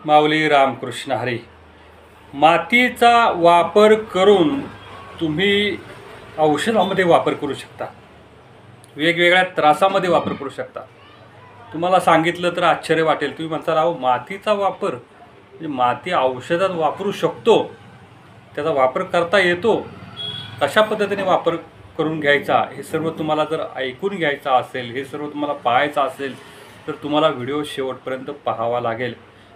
माऊली रामकृष्ण हरी. मातीचा वापर करून तुम्ही औषधामध्ये वापर करू शकता, वेगवेगळ्या त्रासामध्ये वापर करू शकता. तुम्हाला सांगितलं तर आश्चर्य वाटेल. तुम्ही म्हणताल अहो मातीचा वापर म्हणजे माती औषधात वापरू शकतो, त्याचा वापर करता येतो, कशा पद्धतीने वापर करून घ्यायचा हे सर्व तुम्हाला जर ऐकून घ्यायचं असेल, हे सर्व तुम्हाला पाहायचं असेल तर तुम्हाला व्हिडिओ शेवटपर्यंत पाहावा लागेल.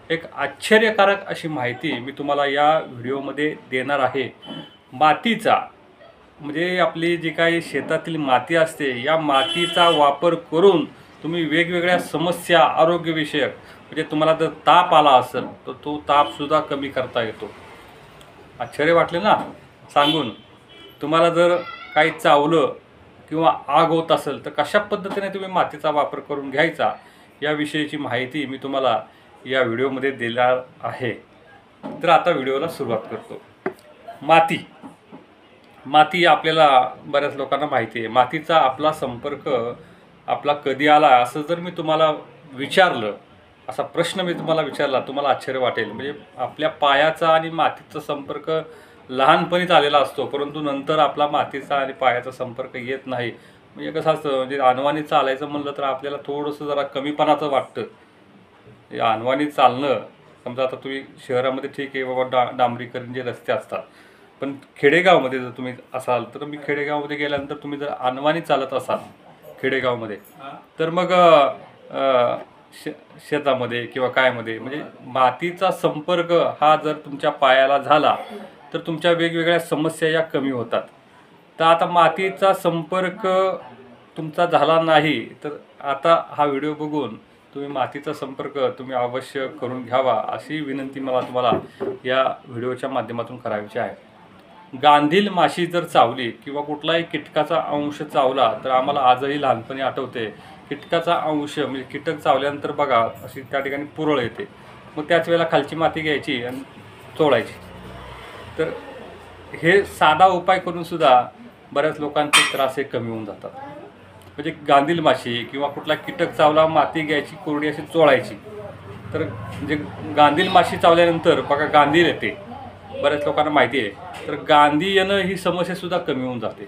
एक आश्चर्यकारक अशी माहिती मी तुम्हाला या व्हिडिओमध्ये देणार आहे. मातीचा म्हणजे आपली जी काही शेतातील माती असते, या मातीचा वापर करून तुम्ही वेगवेगळ्या समस्या आरोग्यविषयक म्हणजे तुम्हाला जर ताप आला असेल तर तो तापसुद्धा कमी करता येतो. आश्चर्य वाटले ना सांगून. तुम्हाला जर काही चावलं किंवा आग होत असेल तर कशा पद्धतीने तुम्ही मातीचा वापर करून घ्यायचा याविषयीची माहिती मी तुम्हाला या व्हिडिओमध्ये देणार आहे. तर आता व्हिडिओला सुरुवात करतो. माती आपल्याला बऱ्याच लोकांना माहिती आहे. मातीचा आपला संपर्क आपला कधी आला असं जर मी तुम्हाला विचारलं, असा प्रश्न मी तुम्हाला विचारला, तुम्हाला आश्चर्य वाटेल. म्हणजे आपल्या पायाचा आणि मातीचा संपर्क लहानपणीच आलेला असतो, परंतु नंतर आपला मातीचा आणि पायाचा संपर्क येत नाही. म्हणजे कसं असतं, म्हणजे अनवाणी चालायचं म्हणलं तर आपल्याला थोडंसं जरा कमीपणाचं वाटतं. अनवाणी चालणं, समजा आता तुम्ही शहरामध्ये ठीक आहे बाबा, डांबरीकरण जे रस्ते असतात, पण खेडेगावमध्ये जर तुम्ही असाल तर मी खेडेगावमध्ये गेल्यानंतर तुम्ही जर अनवाणी चालत असाल खेडेगावमध्ये तर मग शेतामध्ये किंवा कायमध्ये म्हणजे मातीचा संपर्क हा जर तुमच्या पायाला झाला तर तुमच्या वेगवेगळ्या समस्या या कमी होतात. तर आता मातीचा संपर्क तुमचा झाला नाही तर आता हा व्हिडिओ बघून तुम्ही मातीचा संपर्क तुम्ही अवश्य करून घ्यावा, अशी विनंती मला तुम्हाला या व्हिडिओच्या माध्यमातून करायची आहे. गांधील माशी जर चावली किंवा कुठलाही कीटकाचा अंश चावला तर आम्हाला आजही लहानपणी आठवते, कीटकाचा अंश म्हणजे कीटक चावल्यानंतर बघा अशी त्या ठिकाणी पुरळ येते. मग त्याच वेळेला खालची माती घ्यायची आणि चोळायची. तर हे साधा उपाय करूनसुद्धा बऱ्याच लोकांचे त्रास हे कमी होऊन जातात. म्हणजे गांधील माशी किंवा कुठला कीटक चावला, माती घ्यायची, कोरडी अशी चोळायची. तर म्हणजे गांधील माशी चावल्यानंतर बघा गांधील येते, बऱ्याच लोकांना माहिती आहे. तर गांधी येणं ही समस्यासुद्धा कमी होऊन जाते.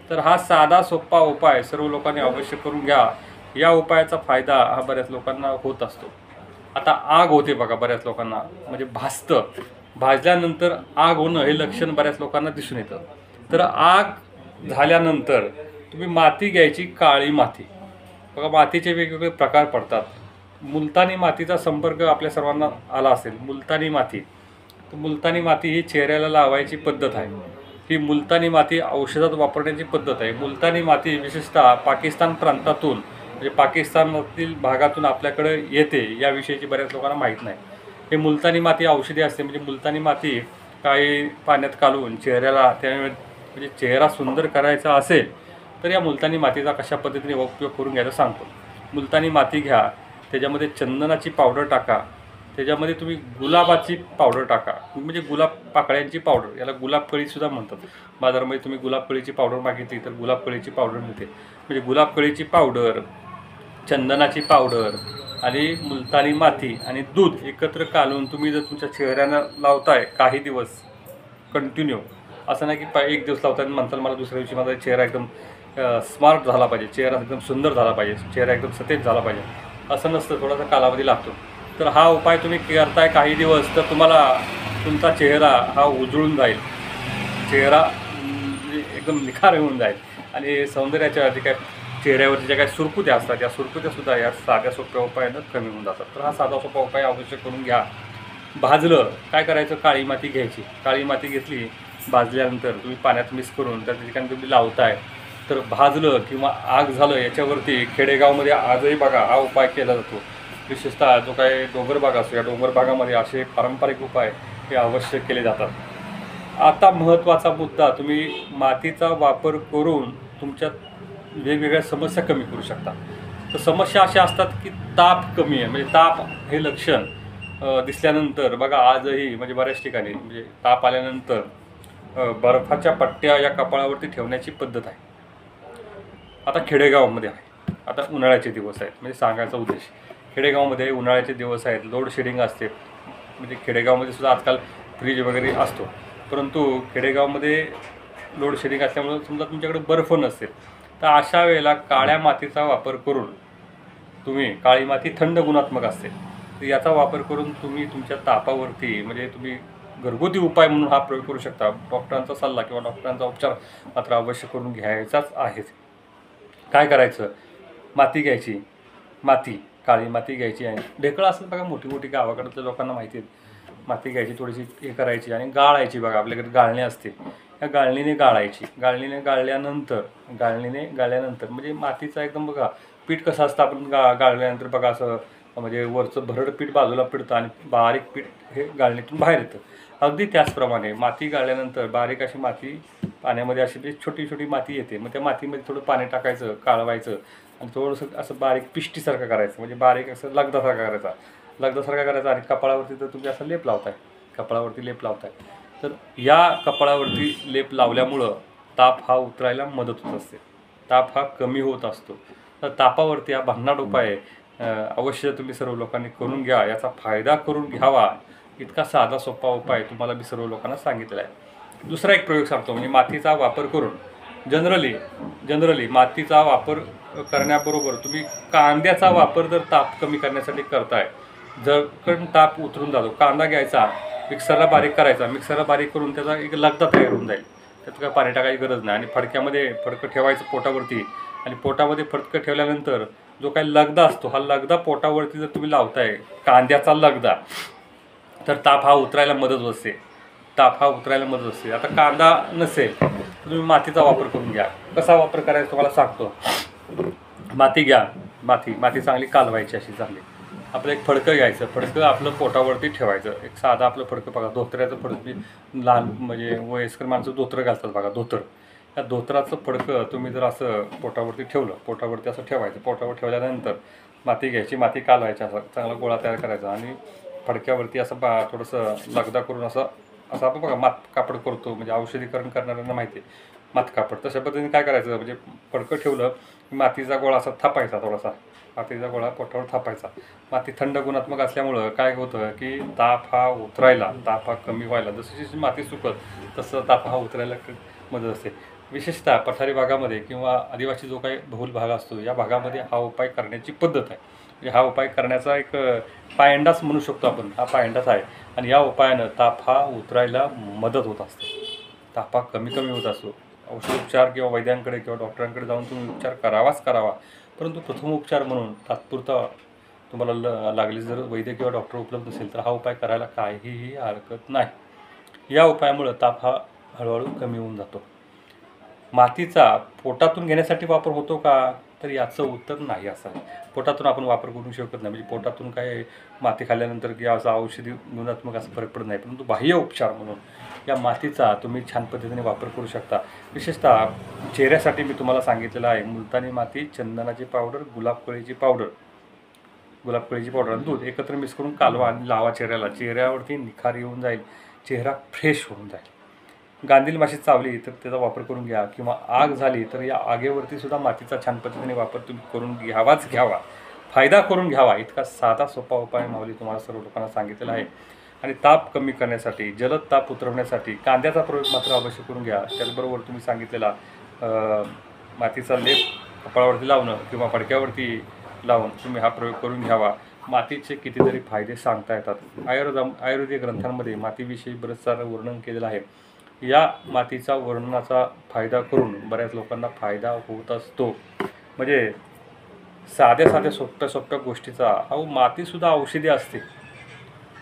तर हा साधा सोपा उपाय सर्व लोकांनी अवश्य करून घ्या. या उपायाचा फायदा हा बऱ्याच लोकांना होत असतो. आता आग होते बघा बऱ्याच लोकांना, म्हणजे भाजतं, भाजल्यानंतर आग होणं हे लक्षण बऱ्याच लोकांना दिसून येतं. तर आग झाल्यानंतर तुम्ही माती घ्यायची, काळी माती. बघा मातीचे वेगवेगळे प्रकार पडतात. मुलतानी मातीचा संपर्क आपल्या सर्वांना आला असेल. मुलतानी माती, तर मुलतानी माती ही चेहऱ्याला लावायची पद्धत आहे. ही मुलतानी माती औषधात वापरण्याची पद्धत आहे. मुलतानी माती विशेषतः पाकिस्तान प्रांतातून म्हणजे पाकिस्तानातील भागातून आपल्याकडे येते, याविषयीची बऱ्याच लोकांना माहीत नाही. हे मुलतानी माती औषधी असते. म्हणजे मुलतानी माती काही पाण्यात काढून चेहऱ्याला, त्यामुळे म्हणजे चेहरा सुंदर करायचा असेल तर या मुलतानी मातीचा कशा पद्धतीने उपयोग करून घ्यायचा सांगतो. मुलतानी माती घ्या, त्याच्यामध्ये चंदनाची पावडर टाका, त्याच्यामध्ये तुम्ही गुलाबाची पावडर टाका, म्हणजे गुलाब पाकळ्यांची पावडर, याला गुलाब कळीसुद्धा म्हणतात. बाजारामध्ये तुम्ही गुलाब कळीची पावडर मागितली तर गुलाब कळीची पावडर मिळते. म्हणजे गुलाब कळीची पावडर, चंदनाची पावडर आणि मुलतानी माती आणि दूध एकत्र काढून तुम्ही जर तुमच्या चेहऱ्याला लावताय काही दिवस कंटिन्यू, असं नाही की एक दिवस लावताय म्हणताल मला दुसऱ्या दिवशी माझा चेहरा एकदम स्मार्ट झाला पाहिजे, चेहरा एकदम सुंदर झाला पाहिजे, चेहरा एकदम सतेज झाला पाहिजे, असं नसतं. थोडासा कालावधी लागतो. तर हा उपाय तुम्ही करताय काही दिवस तर तुम्हाला तुमचा चेहरा हा उजळून जाईल, चेहरा एकदम निखार होऊन जाईल आणि सौंदर्याच्या जे काय चेहऱ्यावरच्या ज्या काही सुरकुत्या असतात या सुरकुत्यासुद्धा या साध्या सोप्या उपायानं कमी होऊन जातात. तर हा साधा सोपा उपाय अवश्य करून घ्या. भाजलं काय करायचं, काळी माती घ्यायची. काळी माती घेतली, भाजल्यानंतर तुम्ही पाण्यात मिक्स करून त्या ठिकाणी तुम्ही लावताय. तर भाजलं किंवा आग झालं याच्यावरती खेडेगावमध्ये आजही बघा हा उपाय केला जातो. विशेषतः जो काही डोंगर भाग असतो, या डोंगर भागामध्ये असे पारंपरिक उपाय हे अवश्य केले जातात. आता महत्त्वाचा मुद्दा, तुम्ही मातीचा वापर करून तुमच्या वेगवेगळ्या समस्या कमी करू शकता. तर समस्या अशा असतात की ताप कमी आहे, म्हणजे ताप हे लक्षण दिसल्यानंतर बघा आजही म्हणजे बऱ्याच ठिकाणी म्हणजे ताप आल्यानंतर बर्फाच्या पट्ट्या या कपाळावरती ठेवण्याची पद्धत आहे. आता खेडेगावामध्ये आहे. आता उन्हाळ्याचे दिवस आहेत, म्हणजे सांगायचा उद्देश खेडेगावामध्ये उन्हाळ्याचे दिवस आहेत, लोड शेडिंग असते, म्हणजे खेडेगावमध्ये सुद्धा आजकाल फ्रीज वगैरे असतो, परंतु खेडेगावमध्ये लोड शेडिंग असल्यामुळं समजा तुमच्याकडे बर्फ नसेल, तर अशा वेळेला काळ्या मातीचा वापर करून तुम्ही, काळी माती थंड गुणात्मक असते, तर याचा वापर करून तुम्ही तुमच्या तापावरती म्हणजे तुम्ही घरगुती उपाय म्हणून हा प्रयोग करू शकता. डॉक्टरांचा सल्ला किंवा डॉक्टरांचा उपचार मात्र अवश्य करून घ्यायचाच आहे. काय करायचं, माती घ्यायची, काळी माती घ्यायची आहे, ढेकळं असतात बघा मोठी मोठी गावाकडच्या लोकांना माहिती आहे. माती घ्यायची, थोडीशी हे करायची आणि गाळायची. बघा आपल्याकडे गाळणी असते, या गाळणीने गाळायची. गाळणीने गाळल्यानंतर म्हणजे मातीचा एकदम बघा पीठ कसं असतं, आपण गाळल्यानंतर बघा असं म्हणजे वरचं भरड पीठ बाजूला पिळतं आणि बारीक पीठ हे गाळणीतून बाहेर येतं. अगदी त्याचप्रमाणे माती गाळल्यानंतर बारीक अशी माती पाण्यामध्ये अशी म्हणजे छोटी छोटी माती येते. मग त्या मातीमध्ये थोडं पाणी टाकायचं, कालवायचं आणि थोडंसं असं बारीक पिष्टीसारखं करायचं, म्हणजे बारीक असं लगदासारखा करायचा आणि कपाळावरती तर तुम्ही असं लेप लावताय. तर या कपाळावरती लेप लावल्यामुळं ताप हा उतरायला मदत होत असते, ताप हा कमी होत असतो. तर तापावरती हा भन्नाट उपाय अवश्य तुम्ही सर्व लोकांनी करून घ्या, याचा फायदा करून घ्यावा. इतका साधा सोपा उपाय तुम्हाला मी सर्व लोकांना सांगितलेला आहे. दुसरा एक प्रयोग सांगतो, म्हणजे मातीचा वापर करून जनरली मातीचा वापर करण्याबरोबर तुम्ही कांद्याचा वापर जर ताप कमी करण्यासाठी करताय, जर कारण ताप उतरून जातो, कांदा घ्यायचा, मिक्सरला बारीक करायचा, मिक्सरला बारीक करून त्याचा एक लगदा तयार होऊन जाईल. त्यात काय पाणी टाकायची गरज नाही आणि फडक्यामध्ये फडकं ठेवायचं पोटावरती आणि पोटामध्ये फडकं ठेवल्यानंतर जो काही लगदा असतो, हा लगदा पोटावरती जर तुम्ही लावताय, कांद्याचा लगदा, तर ताप हा उतरायला मदत असते. आता कांदा नसेल तर तुम्ही मातीचा वापर करून घ्या. कसा वापर करायचा तुम्हाला सांगतो. माती घ्या, माती चांगली कालवायची अशी चांगली. आपलं एक फडकं घ्यायचं, फडकं आपलं पोटावरती ठेवायचं. एक साधं आपलं फडकं बघा, धोत्र्याचं फडकं, लहान म्हणजे वयस्कर माणसं धोत्र घालतात बघा, धोतर. त्या धोत्राचं फडकं तुम्ही जर असं पोटावरती ठेवलं, पोटावरती असं ठेवायचं. पोटावर ठेवल्यानंतर माती घ्यायची, माती कालवायची, असा चांगला गोळा तयार करायचा आणि फडक्यावरती असं थोडंसं लगदा करून असं आपण बघा मात कापड करतो, म्हणजे औषधीकरण करणाऱ्यांना माहिती आहे मात कापड. तशा पद्धतीने काय करायचं, म्हणजे फडकं ठेवलं, मातीचा गोळा असा थापायचा, थोडासा मातीचा गोळा पोटावर थापायचा. माती थंड गुणात्मक असल्यामुळं काय होतं की ताप हा कमी व्हायला, जशी जशी माती सुकत तसं ताप हा उतरायला मदत असते. विशेषतः पठारी भागामध्ये किंवा आदिवासी जो काही बहुल भाग असतो, या भागामध्ये हा उपाय करण्याची पद्धत आहे. म्हणजे हा उपाय करण्याचा एक पायंडाच म्हणू शकतो आपण, हा पायंडाच आहे. आणि या उपायानं ताप हा उतरायला मदत होत असते, ताप हा कमी होत असतो. औषधोपचार किंवा वैद्यांकडे किंवा डॉक्टरांकडे जाऊन तुम्ही उपचार करावा, परंतु प्रथमोपचार म्हणून तात्पुरता तुम्हाला लागली जर वैद्य किंवा डॉक्टर उपलब्ध असेल तर हा उपाय करायला काहीही हरकत नाही. या उपायामुळं ताप हा हळूहळू कमी होऊन जातो. मातीचा पोटातून घेण्यासाठी वापर होतो का, तर याचं उत्तर नाही असं आहे. पोटातून आपण वापर करू शकत नाही, म्हणजे पोटातून काय माती खाल्ल्यानंतर की असा औषधी गुणात्मक असा फरक पडत नाही, परंतु बाह्य उपचार म्हणून या मातीचा तुम्ही छान पद्धतीने वापर करू शकता. विशेषतः चेहऱ्यासाठी मी तुम्हाला सांगितलेलं आहे, मुलतानी माती, चंदनाची पावडर, गुलाब कळीची पावडर आणि दूध एकत्र मिक्स करून कालवा आणि लावा चेहऱ्यावरती निखार येऊन जाईल, चेहरा फ्रेश होऊन जाईल. गांधील माशी चावली तर त्याचा वापर करून घ्या, किंवा आग झाली तर या आगेवरती सुद्धा मातीचा छान पद्धतीने वापर तुम्ही करून घ्यावा, फायदा करून घ्यावा. इतका साधा सोपा उपाय माऊली तुम्हाला सर्व लोकांना सांगितलेला आहे. आणि ताप कमी करण्यासाठी, जलद ताप उतरवण्यासाठी कांद्याचा प्रयोग मात्र अवश्य करून घ्या. त्याचबरोबर तुम्ही सांगितलेला मातीचा लेप कपाळावरती लावणं किंवा फडक्यावरती लावून तुम्ही हा प्रयोग करून घ्यावा. मातीचे कितीतरी फायदे सांगता येतात. आयुर्वेदिक ग्रंथांमध्ये मातीविषयी बरंच सारं वर्णन केलेलं आहे. या मातीचा वर्णनाचा फायदा करून बऱ्याच लोकांना फायदा होत असतो. म्हणजे साध्या सोप्या गोष्टीचा मातीसुद्धा औषधी असते.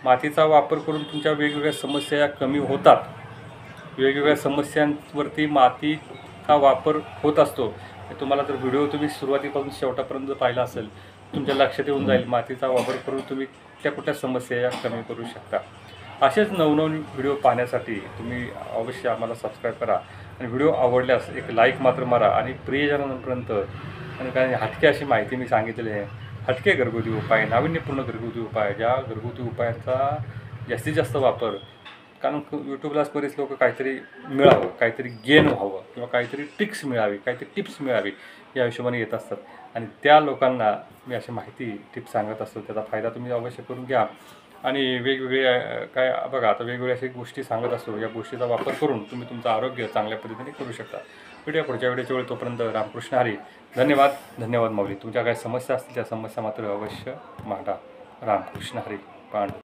मातीचा वापर करून तुमच्या वेगवेगळ्या समस्या या कमी होतात. वेगवेगळ्या समस्यांवरती मातीचा वापर होत असतो. तुम्हाला जर व्हिडिओ तुम्ही सुरुवातीपासून शेवटापर्यंत पाहिला असेल, तुमच्या लक्षात येऊन जाईल मातीचा वापर करून तुम्ही कुठल्या समस्या या कमी करू शकता. असेच नवनवीन व्हिडिओ पाहण्यासाठी तुम्ही अवश्य आम्हाला सबस्क्राईब करा आणि व्हिडिओ आवडल्यास एक लाईक मात्र मारा. आणि प्रियजनांपर्यंत आणि काही हटके अशी माहिती मी सांगितलेली आहे, हटके घरगुती उपाय, नाविन्यपूर्ण घरगुती उपाय, ज्या घरगुती उपायांचा जास्तीत जास्त वापर, कारण यूट्यूबलाच बरेच लोक काहीतरी मिळावं, काहीतरी गेन व्हावं किंवा काहीतरी ट्रिक्स मिळावी, काहीतरी टिप्स मिळावी या हिशोबाने येत असतात. आणि त्या लोकांना मी अशी माहिती टिप्स सांगत असतो. त्याचा फायदा तुम्ही अवश्य करून घ्या. आणि वेगवेगळे काय बघा आता वेगवेगळ्या अशा गोष्टी सांगत असतो, या गोष्टीचा वापर करून तुम्ही तुमचं आरोग्य चांगल्या पद्धतीने करू शकता. भेटूया पुढच्या व्हिडिओच्या वेळी, तोपर्यंत रामकृष्ण हरी. धन्यवाद माऊली. तुमच्या काही समस्या असतील त्या समस्या मात्र अवश्य मांडा. रामकृष्ण हरी. पांडू.